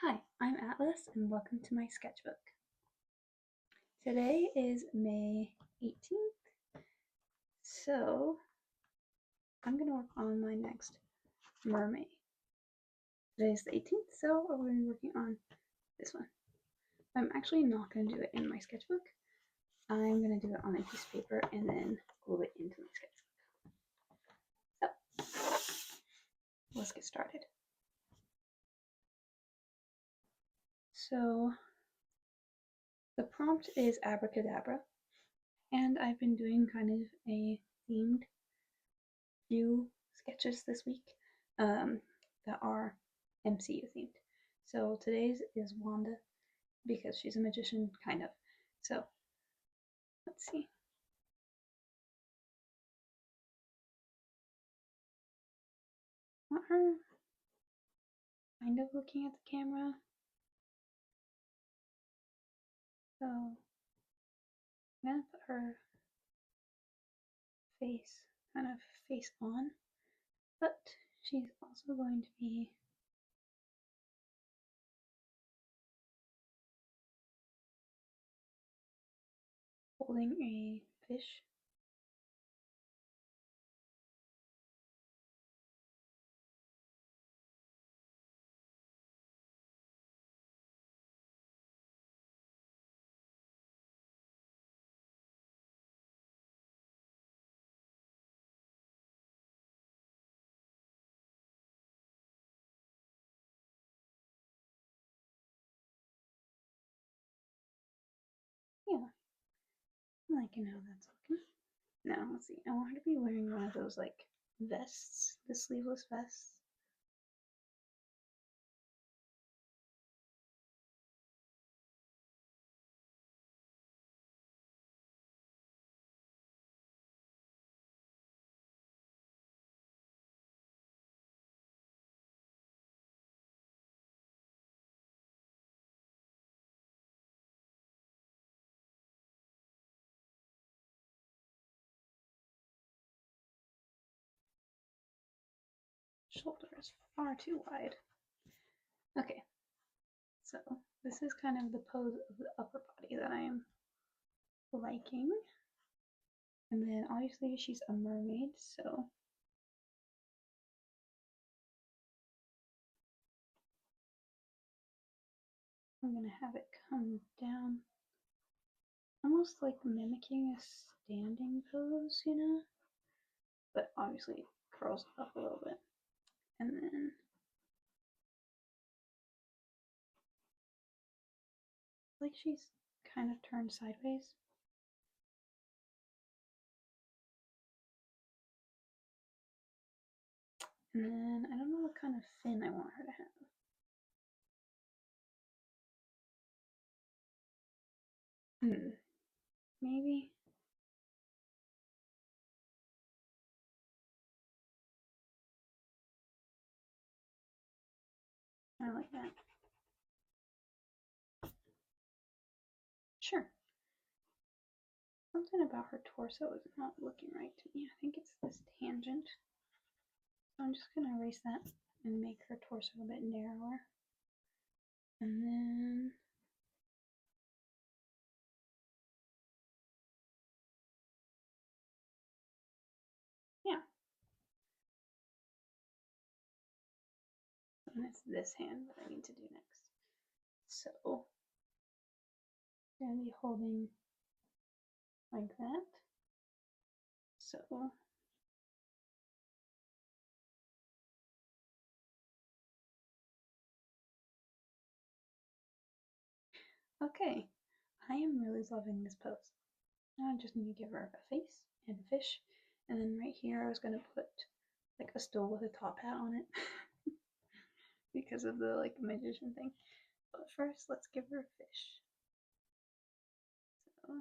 Hi, I'm Atlas and welcome to my sketchbook. Today is May 18th, so I'm going to work on my next Mermay. Today is the 18th, so we're going to be working on this one. I'm actually not going to do it in my sketchbook. I'm going to do it on a piece of paper and then glue it into my sketchbook. So, let's get started. So, the prompt is abracadabra, and I've been doing kind of a themed few sketches this week that are MCU themed. So today's is Wanda because she's a magician, kind of. So let's see. Want her kind of looking at the camera. So I'm gonna put her face kind of face on, but she's also going to be holding a fish. Yeah, I'm liking how that's looking. Now let's see. I want her to be wearing one of those like vests, the sleeveless vests. Shoulder is far too wide. Okay, so this is kind of the pose of the upper body that I am liking. And then obviously she's a mermaid, so I'm gonna have it come down almost like mimicking a standing pose, you know? But obviously it curls up a little bit. And then like she's kind of turned sideways. And then I don't know what kind of fin I want her to have. Maybe. I like that. Sure. Something about her torso is not looking right to me. I think it's this tangent. So I'm just gonna erase that and make her torso a bit narrower. And then yeah. And it's this hand that I need to do next. So I'm gonna be holding like that. So okay, I am really loving this pose. Now I just need to give her a face and a fish, and then right here I was gonna put like a stool with a top hat on it because of the like magician thing. But first, let's give her a fish. So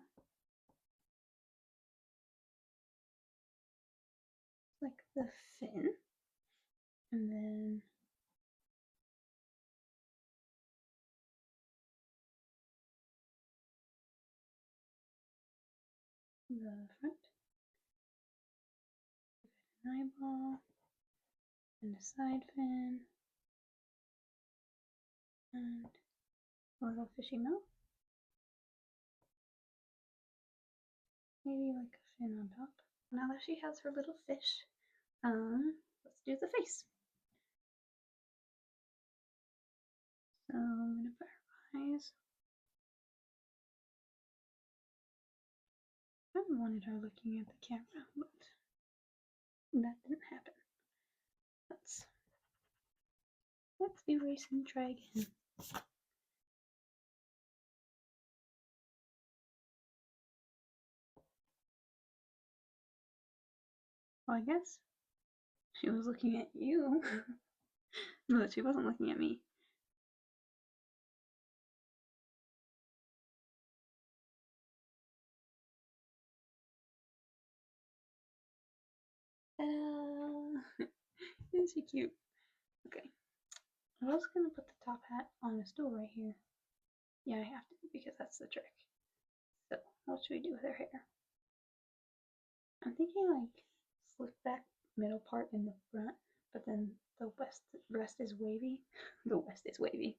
like the fin, and then the front, an eyeball, and a side fin, And a little fishy mouth. Maybe like a fin on top. Now that she has her little fish, let's do the face. So I'm gonna put her eyes. I wanted her looking at the camera, but that didn't happen. Let's erase and try again. Well, I guess she was looking at you, but she wasn't looking at me. Isn't she cute? Okay. I was gonna put the top hat on a stool right here. Yeah, I have to because that's the trick. So, what should we do with her hair? I'm thinking like slick back middle part in the front, but then the rest is wavy. The west is wavy.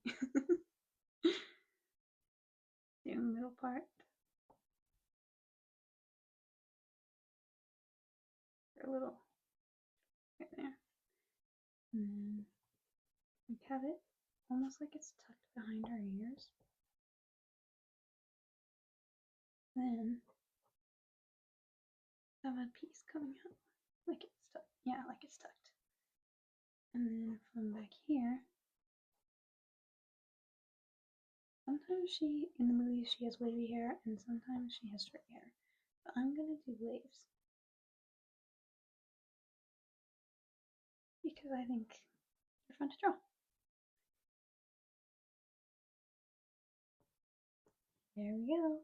The middle part. A little right there. And then we have it almost like it's tucked behind our ears. Then have a piece coming out like it's tucked. Yeah, like it's tucked. And then from back here, sometimes in the movies she has wavy hair and sometimes she has straight hair. But I'm gonna do waves. Because I think they're fun to draw. There we go.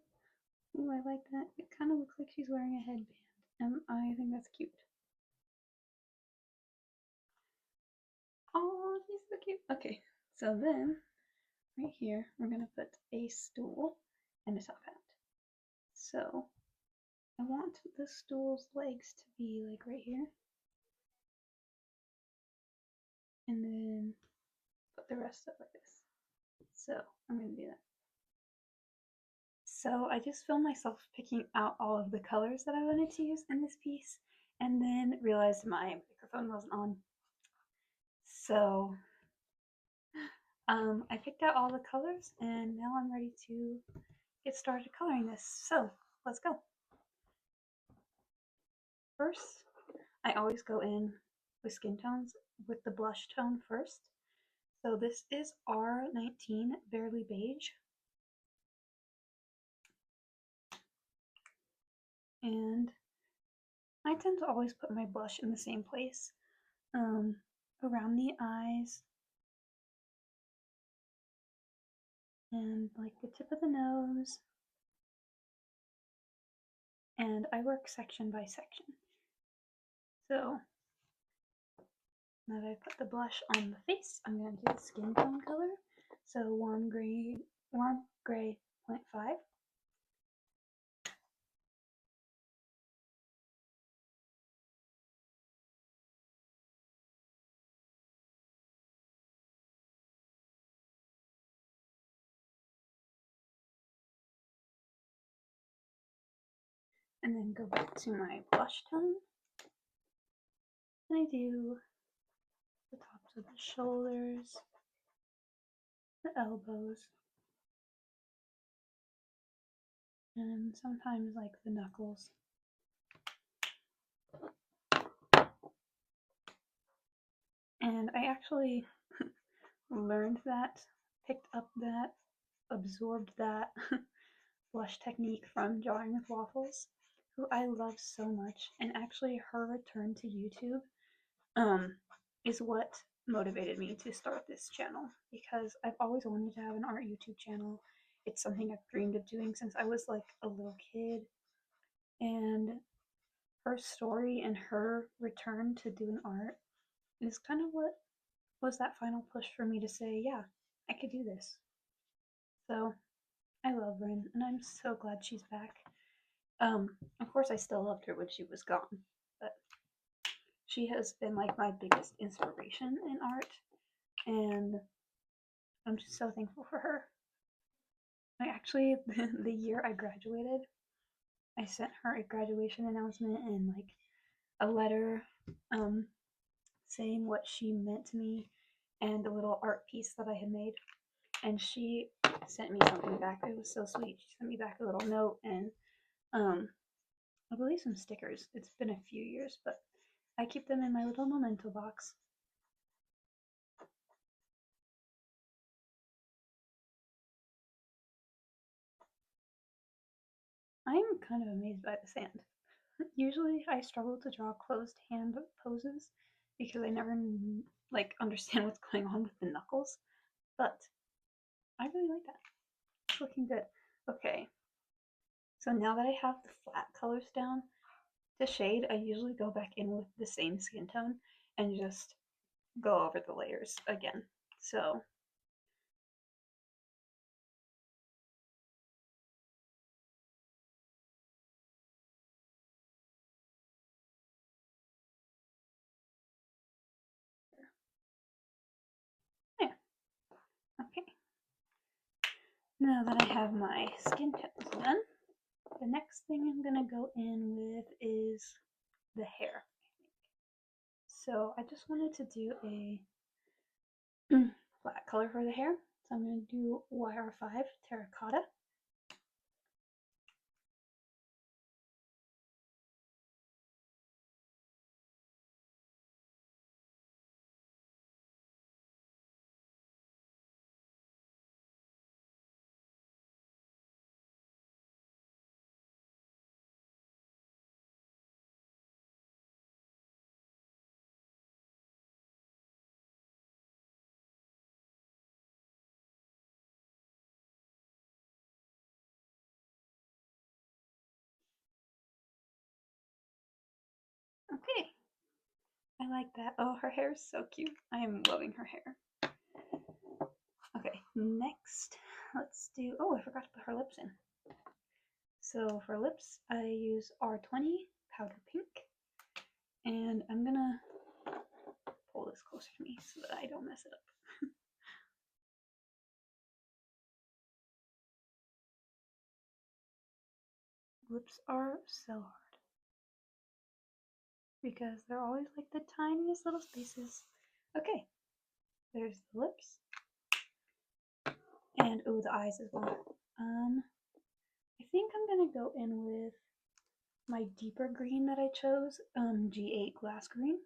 Ooh, I like that. It kind of looks like she's wearing a headband. I think that's cute. Oh, she's so cute. Okay, so then right here we're gonna put a stool and a top hat. So I want the stool's legs to be like right here, and then put the rest up like this. So I'm gonna do that. So I just filmed myself picking out all of the colors that I wanted to use in this piece, and then realized my microphone wasn't on. So I picked out all the colors, and now I'm ready to get started coloring this. So let's go. First, I always go in with skin tones with the blush tone first. So this is R19 Barely Beige. And I tend to always put my blush in the same place, around the eyes and like the tip of the nose. And I work section by section. So now that I put the blush on the face, I'm going to do the skin tone color. So warm gray 0.5. And then go back to my blush tone. And I do the tops of the shoulders, the elbows, and sometimes like the knuckles. And I actually learned that, picked up that, absorbed that blush technique from Drawing with Waffles, who I love so much. And actually her return to YouTube is what motivated me to start this channel, because I've always wanted to have an art YouTube channel. It's something I've dreamed of doing since I was like a little kid. And her story and her return to doing art is kind of what was that final push for me to say, yeah, I could do this. So I love Rin, and I'm so glad she's back. Of course, I still loved her when she was gone, but she has been like my biggest inspiration in art, and I'm just so thankful for her. I actually, the year I graduated, I sent her a graduation announcement and like a letter um, saying what she meant to me and a little art piece that I had made. And she sent me something back. It was so sweet. She sent me back a little note and um, I believe some stickers. It's been a few years, but I keep them in my little memento box. I'm kind of amazed by the sand. Usually I struggle to draw closed hand poses because I never like understand what's going on with the knuckles, but I really like that. It's looking good. Okay, so now that I have the flat colors down, to shade, I usually go back in with the same skin tone and just go over the layers again. So yeah, okay. Now that I have my skin tones done, the next thing I'm gonna go in with is the hair. So I just wanted to do a flat color for the hair. So I'm going to do YR5 terracotta. Okay, I like that. Oh, her hair is so cute. I am loving her hair. Okay, next, let's do, oh, I forgot to put her lips in. So for lips, I use R20 powder pink, and I'm gonna pull this closer to me so that I don't mess it up. Lips are so hard because they're always like the tiniest little spaces. Okay, there's the lips, and oh, the eyes as well. I think I'm gonna go in with my deeper green that I chose, G8 glass green.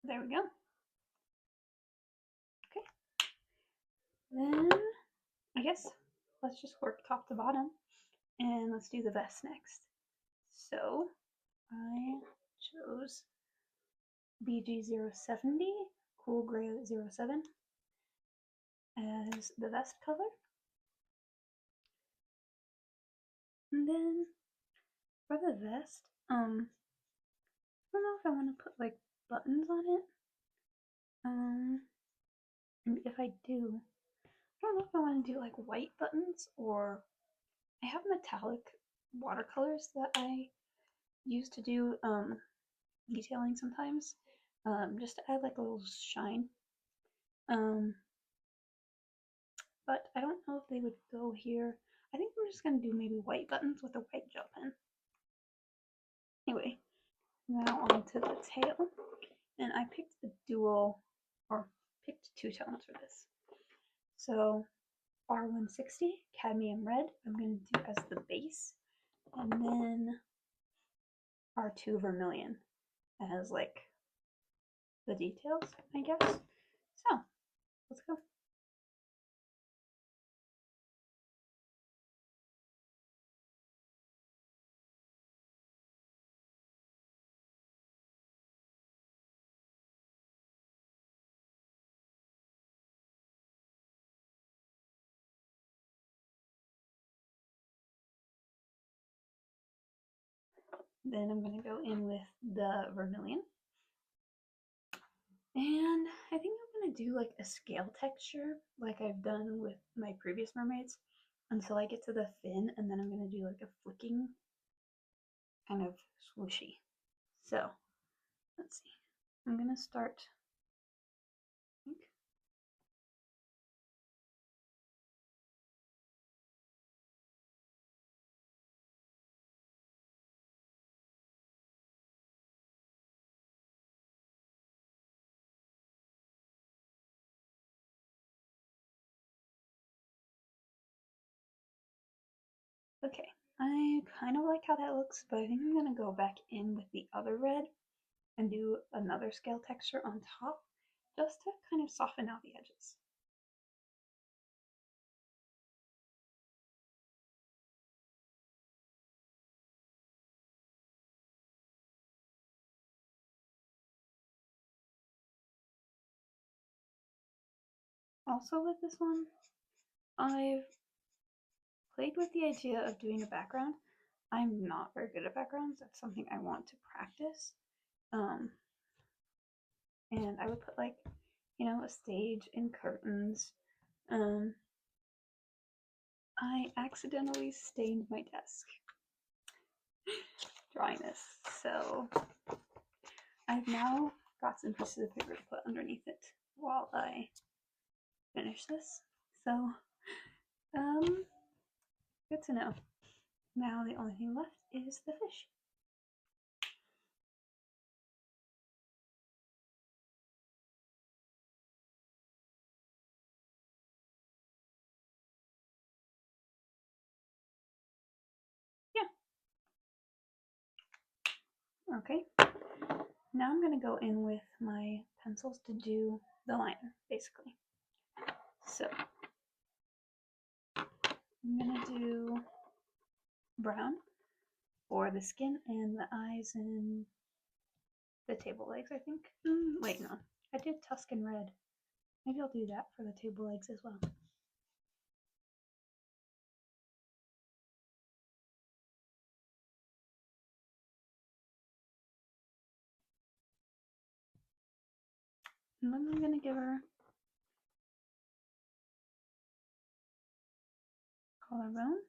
There we go. Okay, then I guess let's just work top to bottom and let's do the vest next. So I chose BG070 Cool Gray 07 as the vest color. And then for the vest, I don't know if I want to put like buttons on it. And if I do, I don't know if I want to do like white buttons or I have metallic watercolors that I use to do detailing sometimes, just to add like a little shine. Um, but I don't know if they would go here. I think I'm just gonna do maybe white buttons with a white gel pen. Anyway, now on to the tail, and I picked a dual, or picked two tones for this. So R160 cadmium red, I'm gonna do as the base, and then R2 vermilion as like the details, I guess. So let's go. Then I'm going to go in with the vermilion. And I think I'm going to do like a scale texture like I've done with my previous mermaids. until I get to the fin, and then I'm going to do like a flicking kind of swooshy. So let's see. I'm going to start, I think. Okay, I kind of like how that looks, but I think I'm going to go back in with the other red and do another scale texture on top just to kind of soften out the edges. Also with this one, I've played with the idea of doing a background. I'm not very good at backgrounds. That's something I want to practice. Um, and I would put like, a stage and curtains. Um, I accidentally stained my desk drawing this, so I've now got some pieces of paper to put underneath it while I finish this. So, good to know. Now the only thing left is the fish. Yeah. Okay. Now I'm gonna go in with my pencils to do the liner, basically. So I'm gonna do brown for the skin and the eyes and the table legs, I think. Wait, no. I did Tuscan red. Maybe I'll do that for the table legs as well. And then I'm gonna give her collarbone.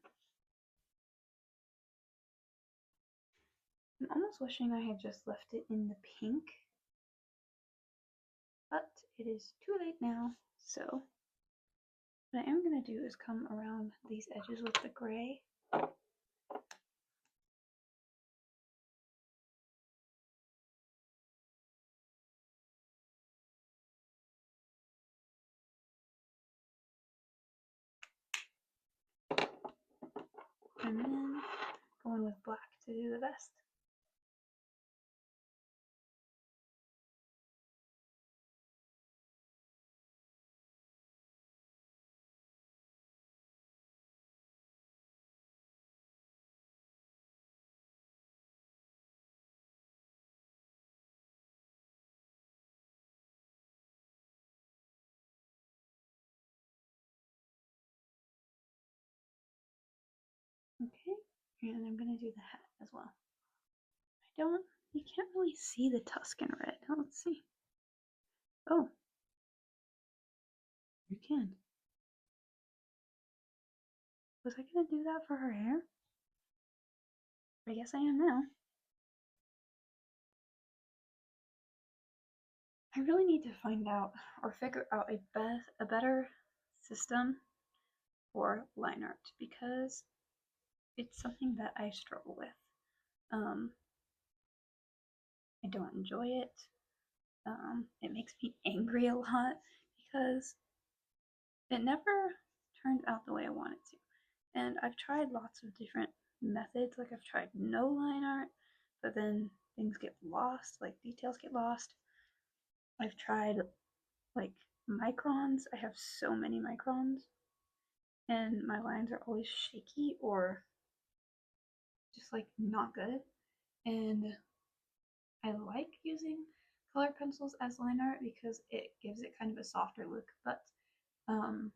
I'm almost wishing I had just left it in the pink, but it is too late now. So what I am gonna do is come around these edges with the gray. And then going with black to do the vest. Okay, and I'm gonna do the hat as well. You can't really see the Tuscan red. Let's see. Oh, you can. Was I gonna do that for her hair? I guess I am now. I really need to find out or figure out a better system for line art because it's something that I struggle with. Um, I don't enjoy it. It makes me angry a lot because it never turned out the way I wanted to. And I've tried lots of different methods. Like I've tried no line art, but then things get lost, like details get lost. I've tried like microns. I have so many microns, and my lines are always shaky or just like not good. And I like using colored pencils as line art because it gives it kind of a softer look, but um,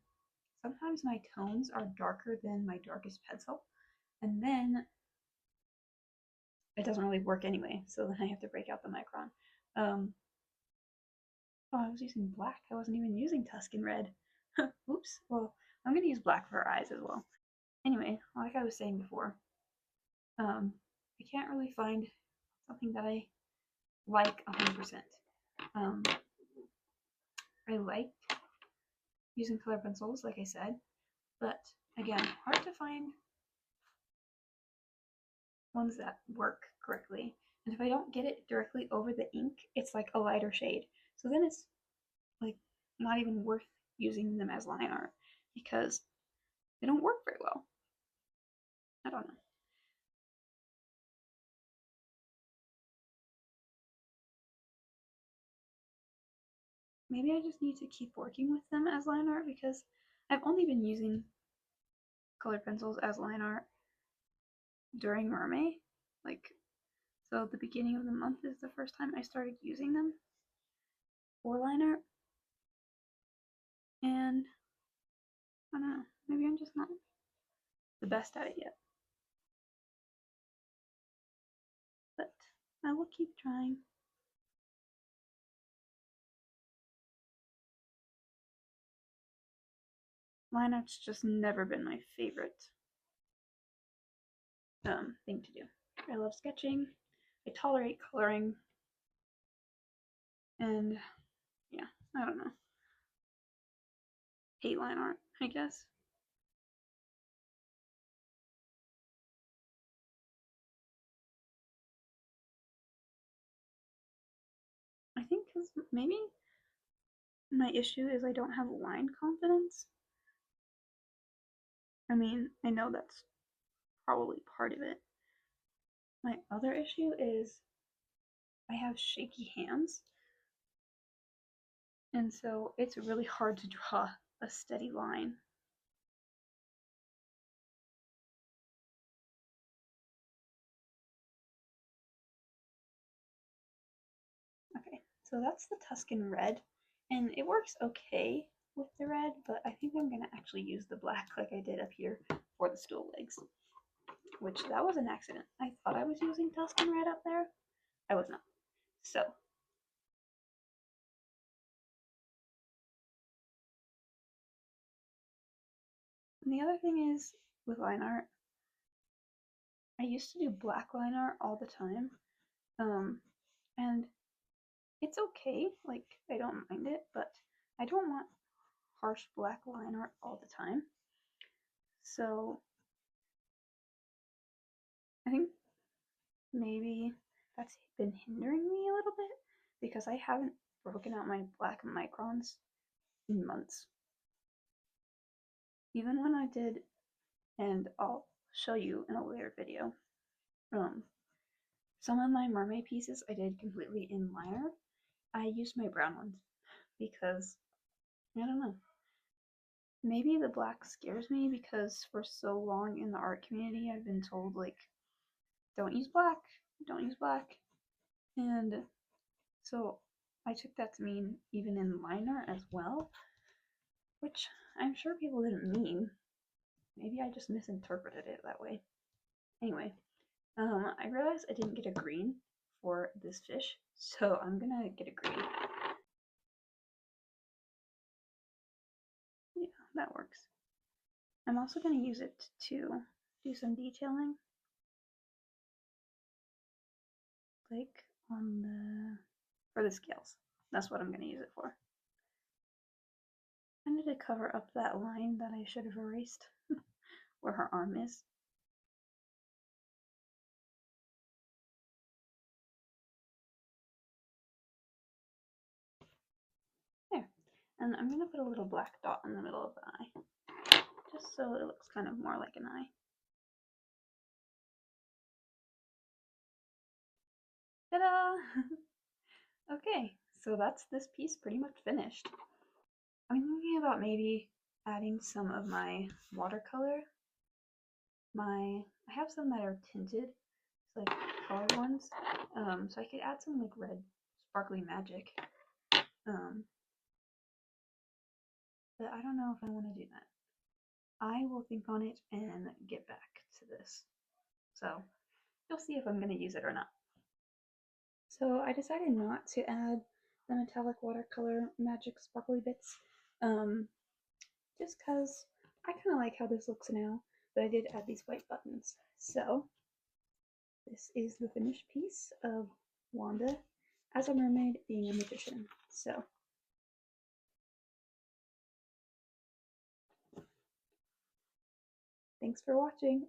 sometimes my tones are darker than my darkest pencil, and then it doesn't really work anyway, so then I have to break out the micron. Oh, I was using black. I wasn't even using Tuscan red. Oops. Well, I'm going to use black for her eyes as well. Anyway, like I was saying before, I can't really find something that I like 100%. Um, I like using color pencils, like I said, but again, hard to find ones that work correctly. And if I don't get it directly over the ink, it's like a lighter shade. So then it's like not even worth using them as line art because they don't work very well. I don't know. Maybe I just need to keep working with them as line art because I've only been using colored pencils as line art during Mermay. Like, so the beginning of the month is the first time I started using them for line art. And I don't know, maybe I'm just not the best at it yet. But I will keep trying. Line art's just never been my favorite thing to do. I love sketching. I tolerate coloring. And yeah, I don't know. Hate line art, I guess. I think because maybe my issue is I don't have line confidence. I mean, I know that's probably part of it. My other issue is I have shaky hands, and so it's really hard to draw a steady line. Okay, so that's the Tuscan red, and it works okay with the red, but I think I'm gonna actually use the black like I did up here for the stool legs, which that was an accident. I thought I was using Tuscan red up there. I was not. So, and the other thing is with line art, I used to do black line art all the time, and it's okay. Like I don't mind it, but I don't want harsh black line art all the time. So I think maybe that's been hindering me a little bit because I haven't broken out my black microns in months. Even when I did, and I'll show you in a later video, um, some of my mermaid pieces I did completely in liner. I used my brown ones because I don't know. Maybe the black scares me because for so long in the art community I've been told like don't use black, don't use black. And so I took that to mean even in liner as well, which I'm sure people didn't mean. Maybe I just misinterpreted it that way. Anyway, I realized I didn't get a green for this fish, so I'm gonna get a green. Yeah, that works. I'm also gonna use it to do some detailing, like on the for the scales. That's what I'm gonna use it for. I need to cover up that line that I should have erased where her arm is. There. And I'm gonna put a little black dot in the middle of the eye, just so it looks kind of more like an eye. Ta-da! Okay, so that's this piece pretty much finished. I'm thinking about maybe adding some of my watercolor. I have some that are tinted, like colored ones. So I could add some like red sparkly magic. But I don't know if I want to do that. I will think on it and get back to this. So you'll see if I'm going to use it or not. So I decided not to add the metallic watercolor magic sparkly bits, just because I kind of like how this looks now. but I did add these white buttons. So this is the finished piece of Wanda as a mermaid being a magician. So thanks for watching.